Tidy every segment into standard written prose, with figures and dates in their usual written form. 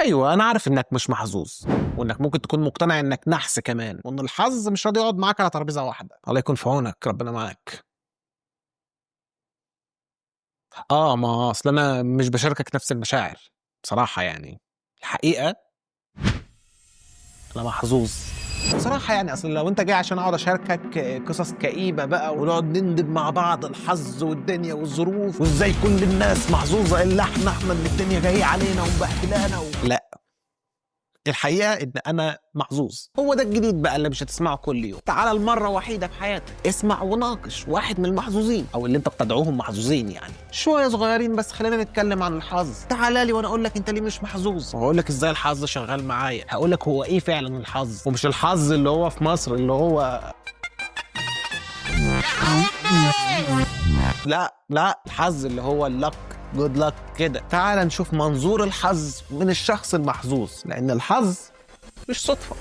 ايوه انا عارف انك مش محظوظ، وانك ممكن تكون مقتنع انك نحس كمان، وان الحظ مش راضي يقعد معاك على ترابيزه واحده. الله يكون في عونك، ربنا معاك. ما اصل انا مش بشاركك نفس المشاعر بصراحه، يعني الحقيقه انا محظوظ بصراحة. يعني اصل لو انت جاي عشان اقعد اشاركك قصص كئيبة بقى ونقعد نندب مع بعض الحظ والدنيا والظروف وازاي كل الناس محظوظة الا احنا ان الدنيا جاية علينا ومبهدلانا لا، الحقيقة إن أنا محظوظ. هو ده الجديد بقى اللي مش هتسمعه كل يوم. تعالى المرة وحيدة في حياتك اسمع وناقش واحد من المحظوظين، أو اللي أنت بتدعوهم محظوظين، يعني شوية صغيرين بس. خلينا نتكلم عن الحظ. تعالى لي وأنا أقول لك أنت ليه مش محظوظ، وهقول لك إزاي الحظ شغال معايا. هقول لك هو إيه فعلا الحظ، ومش الحظ اللي هو في مصر اللي هو لا الحظ اللي هو اللك، جود لك كده. تعال نشوف منظور الحظ من الشخص المحظوظ، لأن الحظ مش صدفة.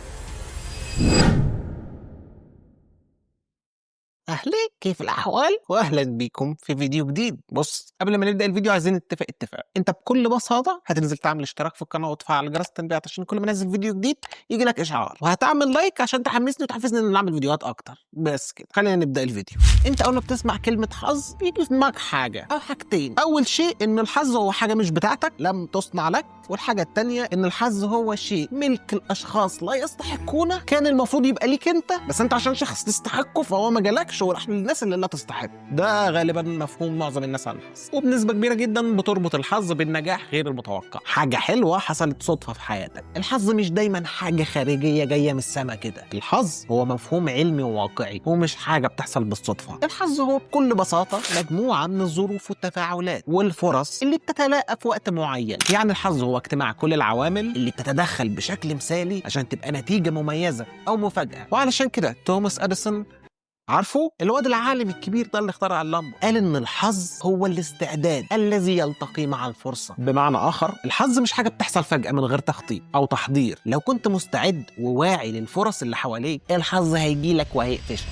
أهلين، كيف الأحوال؟ وأهلا بيكم في فيديو جديد. بص، قبل ما نبدأ الفيديو عايزين نتفق اتفاق. أنت بكل بساطة هتنزل تعمل اشتراك في القناة وتفعل جرس التنبيهات عشان كل ما انزل فيديو جديد يجي لك إشعار، وهتعمل لايك عشان تحمسني وتحفزني إن نعمل فيديوهات أكتر. بس كده، خلينا نبدأ الفيديو. أنت أول ما بتسمع كلمة حظ بيجي في دماغك حاجة أو حاجتين. أول شيء إن الحظ هو حاجة مش بتاعتك، لم تصنع لك. والحاجة التانية إن الحظ هو شيء ملك الأشخاص لا يستحقونه، كان المفروض يبقى ليك أنت، بس أنت عشان شخص تستحقه فهو ما جالكش وراح للناس اللي لا تستحق. ده غالبا مفهوم معظم الناس عن الحظ، وبنسبة كبيرة جدا بتربط الحظ بالنجاح غير المتوقع، حاجة حلوة حصلت صدفة في حياتك. الحظ مش دايما حاجة خارجية جاية من السما كده. الحظ هو مفهوم علمي وواقعي، هو مش حاجة بتحصل بالصدفة. الحظ هو بكل بساطة مجموعة من الظروف والتفاعلات والفرص اللي بتتلاقى في وقت معين. يعني الحظ هو اجتماع كل العوامل اللي بتتدخل بشكل مثالي عشان تبقى نتيجة مميزة أو مفاجأة. وعلشان كده توماس أديسون، عارفه الواد العالم الكبير ده اللي اخترع اللمبه، قال ان الحظ هو الاستعداد الذي يلتقي مع الفرصه. بمعنى اخر، الحظ مش حاجه بتحصل فجاه من غير تخطيط او تحضير. لو كنت مستعد وواعي للفرص اللي حواليك الحظ هيجيلك وهيقفشك.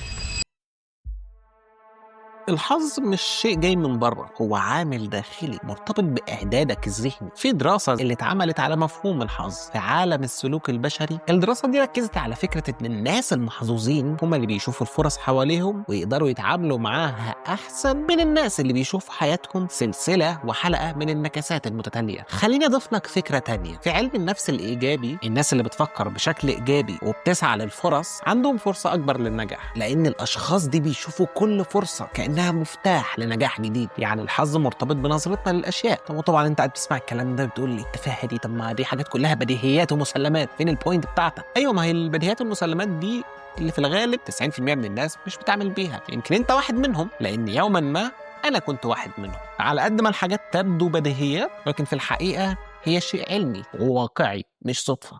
الحظ مش شيء جاي من بره، هو عامل داخلي مرتبط بإعدادك الذهني. في دراسة اللي اتعملت على مفهوم الحظ في عالم السلوك البشري، الدراسة دي ركزت على فكرة إن الناس المحظوظين هم اللي بيشوفوا الفرص حواليهم ويقدروا يتعاملوا معاها أحسن من الناس اللي بيشوفوا حياتهم سلسلة وحلقة من النكسات المتتالية. خليني أضيف لك فكرة تانية. في علم النفس الإيجابي، الناس اللي بتفكر بشكل إيجابي وبتسعى للفرص عندهم فرصة أكبر للنجاح، لأن الأشخاص دي بيشوفوا كل فرصة كأنها مفتاح لنجاح جديد. يعني الحظ مرتبط بنظرتنا للاشياء. طبعا انت قاعد تسمع الكلام ده بتقول لي التفاهه دي، طب ما دي حاجات كلها بديهيات ومسلمات، فين البوينت بتاعتك؟ ايوه، ما هي البديهيات والمسلمات دي اللي في الغالب 90% من الناس مش بتعمل بيها. يمكن انت واحد منهم، لان يوما ما انا كنت واحد منهم. على قد ما الحاجات تبدو بديهيات، لكن في الحقيقه هي شيء علمي وواقعي مش صدفة.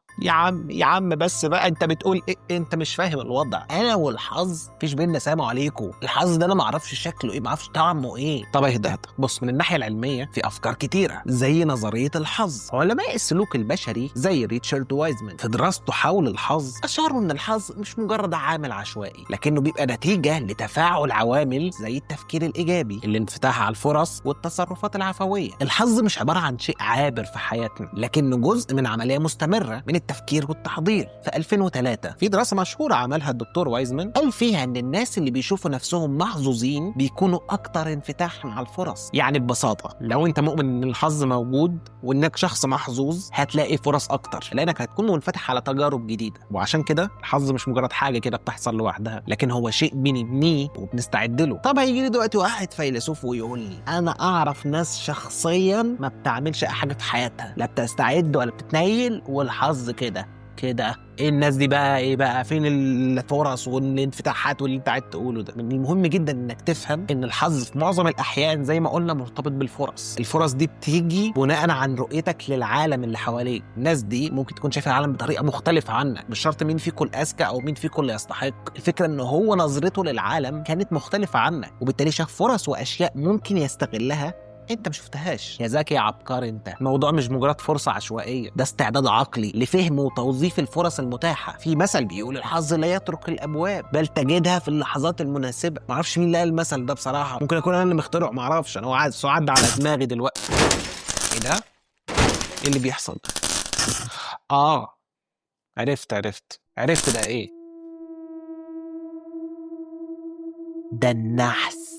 يا عم بس بقى، انت بتقول ايه؟ انت مش فاهم الوضع. انا والحظ مفيش بينا سلام عليكم. الحظ ده انا ما اعرفش شكله ايه، ما اعرفش طعمه ايه. طب اهدى. بص، من الناحية العلمية في افكار كتيرة زي نظرية الحظ. علماء السلوك البشري زي ريتشارد وايزمان في دراسته حول الحظ اشاروا ان الحظ مش مجرد عامل عشوائي، لكنه بيبقى نتيجة لتفاعل عوامل زي التفكير الايجابي، الانفتاح على الفرص، والتصرفات العفوية. الحظ مش عبارة عن شيء عابر في حياتنا، لكنه جزء من عملية مستمرة من التفكير والتحضير. في 2003 في دراسة مشهورة عملها الدكتور وايزمان، قال فيها ان الناس اللي بيشوفوا نفسهم محظوظين بيكونوا اكتر انفتاحا على الفرص. يعني ببساطة، لو انت مؤمن ان الحظ موجود وانك شخص محظوظ هتلاقي فرص اكتر، لانك هتكون منفتح على تجارب جديدة. وعشان كده الحظ مش مجرد حاجة كده بتحصل لوحدها، لكن هو شيء بنبنيه وبنستعد له. طب هيجي لي دلوقتي واحد فيلسوف ويقول لي انا اعرف ناس شخصيا ما بتعملش اي حاجة في حياتها، لا بتستعد ولا بتتنيل، والحظ كده. ايه الناس دي بقى؟ ايه بقى؟ فين الفرص والانفتاحات واللي انت قاعد تقوله ده؟ من المهم جدا انك تفهم ان الحظ في معظم الاحيان زي ما قلنا مرتبط بالفرص. الفرص دي بتيجي بناء عن رؤيتك للعالم اللي حواليك. الناس دي ممكن تكون شايفه العالم بطريقه مختلفه عنك، مش شرط مين فيكم الاذكى او مين فيكم اللي يستحق. الفكره ان هو نظرته للعالم كانت مختلفه عنك، وبالتالي شاف فرص واشياء ممكن يستغلها انت ما شفتهاش. يا ذكي يا عبقري انت. الموضوع مش مجرد فرصه عشوائيه، ده استعداد عقلي لفهم وتوظيف الفرص المتاحه. في مثل بيقول الحظ لا يترك الابواب بل تجدها في اللحظات المناسبه. ما اعرفش مين اللي قال المثل ده بصراحه، ممكن اكون انا اللي مخترعه، ما اعرفش. انا قاعد عدى على دماغي دلوقتي. ايه ده؟ ايه اللي بيحصل ده؟ آه، عرفت ده إيه. ده النحس.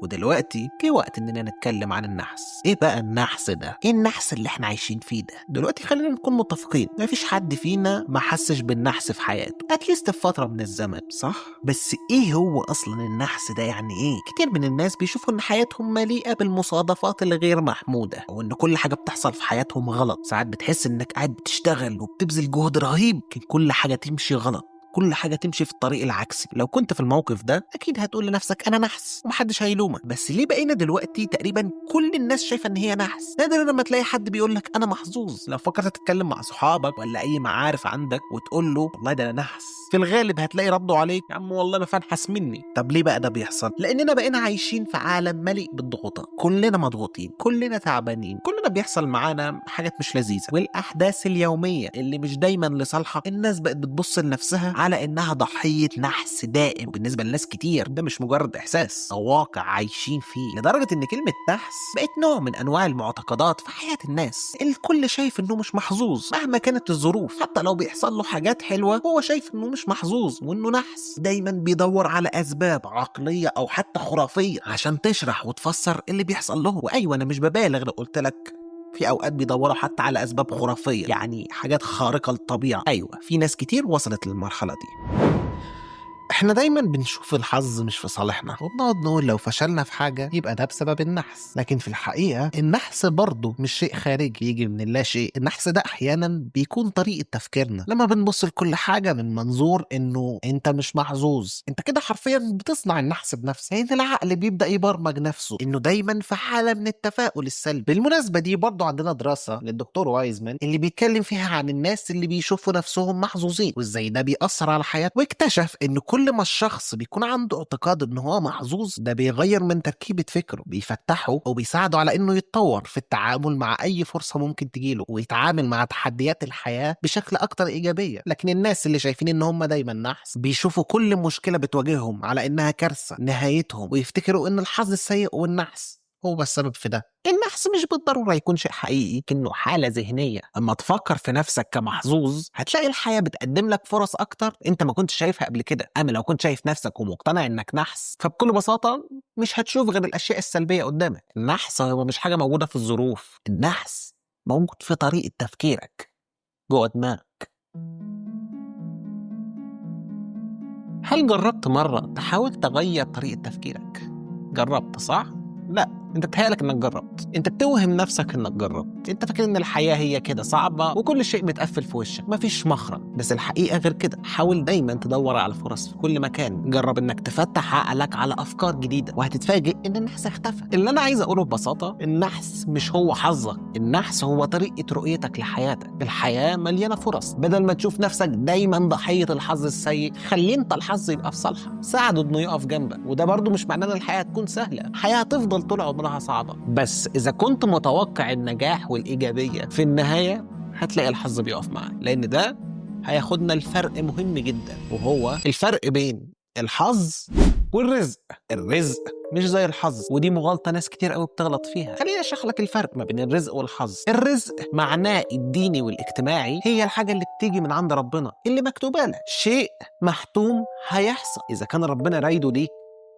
ودلوقتي جه وقت اننا نتكلم عن النحس. ايه بقى النحس ده؟ ايه النحس اللي احنا عايشين فيه ده؟ دلوقتي خلينا نكون متفقين، مفيش حد فينا ما حسش بالنحس في حياته، اتليست في فتره من الزمن، صح؟ بس ايه هو اصلا النحس ده؟ يعني ايه؟ كتير من الناس بيشوفوا ان حياتهم مليئه بالمصادفات الغير محموده، او ان كل حاجه بتحصل في حياتهم غلط. ساعات بتحس انك قاعد بتشتغل وبتبذل جهد رهيب، لكن كل حاجه تمشي غلط، كل حاجة تمشي في الطريق العكسي. لو كنت في الموقف ده أكيد هتقول لنفسك أنا نحس ومحدش هيلومك. بس ليه بقينا دلوقتي تقريبا كل الناس شايفة إن هي نحس؟ نادر لما تلاقي حد بيقول لك أنا محظوظ. لو فكرت تتكلم مع صحابك ولا أي معارف عندك وتقول له والله ده أنا نحس، في الغالب هتلاقي رده عليك يا عم والله ما فنحس مني. طب ليه بقى ده بيحصل؟ لأننا بقينا عايشين في عالم مليء بالضغوطات، كلنا مضغوطين، كلنا تعبانين، كلنا بيحصل معانا حاجات مش لذيذة، والأحداث اليومية اللي مش دايما لصالحك. الناس بقت بتبص لنفسها على إنها ضحية نحس دائم، وبالنسبة لناس كتير ده مش مجرد إحساس أو واقع عايشين فيه، لدرجة إن كلمة نحس بقت نوع من أنواع المعتقدات في حياة الناس. الكل شايف إنه مش محظوظ مهما كانت الظروف، حتى لو بيحصل له حاجات حلوة هو شايف إنه مش محظوظ وإنه نحس. دايما بيدور على أسباب عقلية أو حتى خرافية عشان تشرح وتفسر اللي بيحصل له. وأيوة أنا مش ببالغ لو قلت لك في أوقات بيدوروا حتى على أسباب خرافية، يعني حاجات خارقة للطبيعة. أيوة في ناس كتير وصلت للمرحلة دي. احنا دايما بنشوف الحظ مش في صالحنا، وبنقعد نقول لو فشلنا في حاجة يبقى ده بسبب النحس. لكن في الحقيقة النحس برضه مش شيء خارجي يجي من اللا شيء. النحس ده احيانا بيكون طريقة تفكيرنا، لما بنبص لكل حاجة من منظور انه انت مش محظوظ، انت كده حرفيا بتصنع النحس بنفسك. يعني العقل بيبدأ يبرمج نفسه انه دايما في حالة من التفاؤل السلبي. بالمناسبة دي برضه عندنا دراسة للدكتور وايزمان اللي بيتكلم فيها عن الناس اللي بيشوفوا نفسهم محظوظين وازاي ده بيأثر على حياتهم، واكتشف ان كل ما الشخص بيكون عنده اعتقاد ان هو محظوظ ده بيغير من تركيبة فكره، بيفتحه وبيساعده على انه يتطور في التعامل مع اي فرصة ممكن تجيله، ويتعامل مع تحديات الحياة بشكل اكتر ايجابية. لكن الناس اللي شايفين ان هم دايما نحس بيشوفوا كل مشكلة بتواجههم على انها كارثة نهايتهم، ويفتكروا ان الحظ السيء والنحس هو السبب في ده. النحس مش بالضرورة يكون شيء حقيقي، كأنه حالة ذهنية. أما تفكر في نفسك كمحظوظ هتلاقي الحياة بتقدم لك فرص أكتر أنت ما كنت شايفها قبل كده. أما لو كنت شايف نفسك ومقتنع إنك نحس فبكل بساطة مش هتشوف غير الأشياء السلبية قدامك. النحس هو مش حاجة موجودة في الظروف، النحس موجود في طريقة تفكيرك جوه دماغك. هل جربت مرة تحاول تغير طريقة تفكيرك؟ جربت صح؟ لا، انت بتهيألك انك جربت، انت بتوهم نفسك انك جربت، انت فاكر ان الحياة هي كده صعبة وكل شيء متقفل في وشك مفيش مخرج. بس الحقيقة غير كده. حاول دايما تدور على فرص في كل مكان، جرب انك تفتح عقلك على افكار جديدة وهتتفاجئ ان النحس اختفى. اللي انا عايز اقوله ببساطة، النحس مش هو حظك، النحس هو طريقة رؤيتك لحياتك. الحياة مليانة فرص، بدل ما تشوف نفسك دايما ضحية الحظ السيء خلي انت الحظ يبقى في صالحك، ساعده انه يقف جنبك. وده برضو مش معناه ان الحياة تكون سهلة، الحياة هتفضل طول عمرها صعبة، بس إذا كنت متوقع النجاح والإيجابية في النهاية هتلاقي الحظ بيقف معاك. لأن ده هياخدنا لفرق مهم جدا، وهو الفرق بين الحظ والرزق. الرزق مش زي الحظ، ودي مغالطة ناس كتير قوي بتغلط فيها. خليني اشرح لك الفرق ما بين الرزق والحظ. الرزق معناه الديني والاجتماعي هي الحاجة اللي بتيجي من عند ربنا، اللي مكتوبة لك، شيء محتوم هيحصل. إذا كان ربنا رايده ليك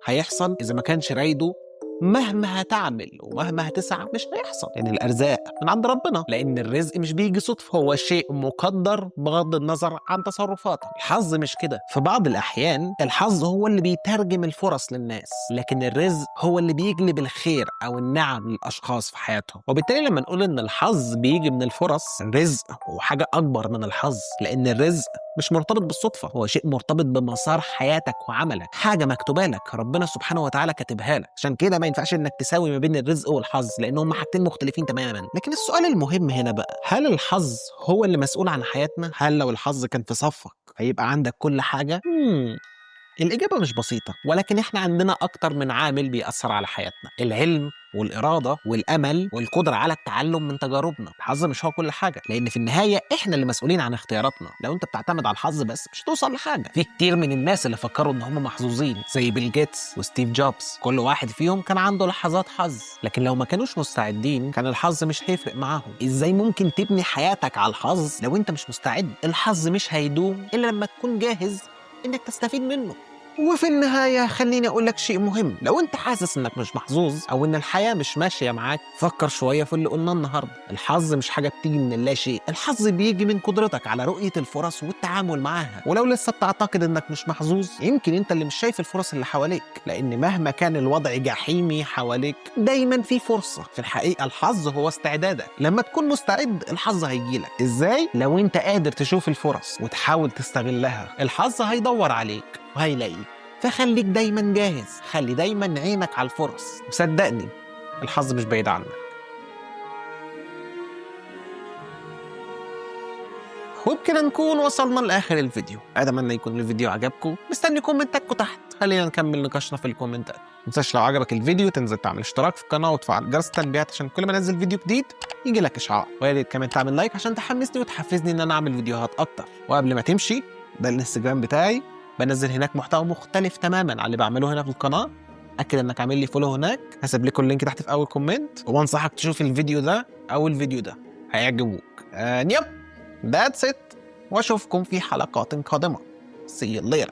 هيحصل، إذا ما كانش رايده مهما هتعمل ومهما هتسعى مش هيحصل. يعني الأرزاق من عند ربنا، لأن الرزق مش بيجي صدفة، هو شيء مقدر بغض النظر عن تصرفاتك. الحظ مش كده، في بعض الأحيان الحظ هو اللي بيترجم الفرص للناس، لكن الرزق هو اللي بيجلب الخير أو النعم للأشخاص في حياتهم. وبالتالي لما نقول إن الحظ بيجي من الفرص، الرزق هو حاجة أكبر من الحظ، لأن الرزق مش مرتبط بالصدفة، هو شيء مرتبط بمسار حياتك وعملك، حاجة مكتوبة لك ربنا سبحانه وتعالى كاتبها لك. عشان كده ما ينفعش انك تساوي ما بين الرزق والحظ، لان هم حاجتين مختلفين تماما. لكن السؤال المهم هنا بقى، هل الحظ هو اللي مسؤول عن حياتنا؟ هل لو الحظ كان في صفك هيبقى عندك كل حاجة؟ الإجابة مش بسيطة، ولكن إحنا عندنا أكتر من عامل بيأثر على حياتنا: العلم والإرادة والأمل والقدرة على التعلم من تجاربنا. الحظ مش هو كل حاجة، لأن في النهاية إحنا اللي مسؤولين عن اختياراتنا. لو أنت بتعتمد على الحظ بس مش هتوصل لحاجة. في كتير من الناس اللي فكروا إن هم محظوظين زي بيل جيتس وستيف جوبز، كل واحد فيهم كان عنده لحظات حظ، لكن لو ما كانوش مستعدين كان الحظ مش هيفرق معاهم. إزاي ممكن تبني حياتك على الحظ لو أنت مش مستعد؟ الحظ مش هيدوم إلا لما تكون جاهز إنك تستفيد منه. وفي النهاية خليني أقول لك شيء مهم: لو أنت حاسس إنك مش محظوظ أو إن الحياة مش ماشية معاك، فكر شوية في اللي قلناه النهاردة. الحظ مش حاجة بتيجي من اللا شيء، الحظ بيجي من قدرتك على رؤية الفرص والتعامل معاها. ولو لسه بتعتقد إنك مش محظوظ، يمكن أنت اللي مش شايف الفرص اللي حواليك، لأن مهما كان الوضع جحيمي حواليك دايما في فرصة. في الحقيقة الحظ هو استعدادك. لما تكون مستعد الحظ هيجيلك. إزاي؟ لو أنت قادر تشوف الفرص وتحاول تستغلها، الحظ هيدور عليك وهيلاقيك. فخليك دايما جاهز، خلي دايما عينك على الفرص، وصدقني الحظ مش بعيد عنك. وبكده نكون وصلنا لآخر الفيديو. أتمنى يكون الفيديو عجبكم. مستني كومنتاتكم تحت، خلينا نكمل نقاشنا في الكومنتات. متنساش لو عجبك الفيديو تنزل تعمل اشتراك في القناة وتفعل جرس التنبيهات عشان كل ما انزل فيديو جديد يجي لك إشعار. ويا ريت كمان تعمل لايك عشان تحمسني وتحفزني إن أنا أعمل فيديوهات أكتر. وقبل ما تمشي، ده الانستجرام بتاعي، بنزل هناك محتوى مختلف تماما عن اللي بعمله هنا في القناة. أكد إنك عامل لي فولو هناك، هسيب لكم اللينك تحت في أول كومنت، وبنصحك تشوف الفيديو ده أو الفيديو ده، هيعجبوك. يب، that's it. واشوفكم في حلقات قادمة. See you later.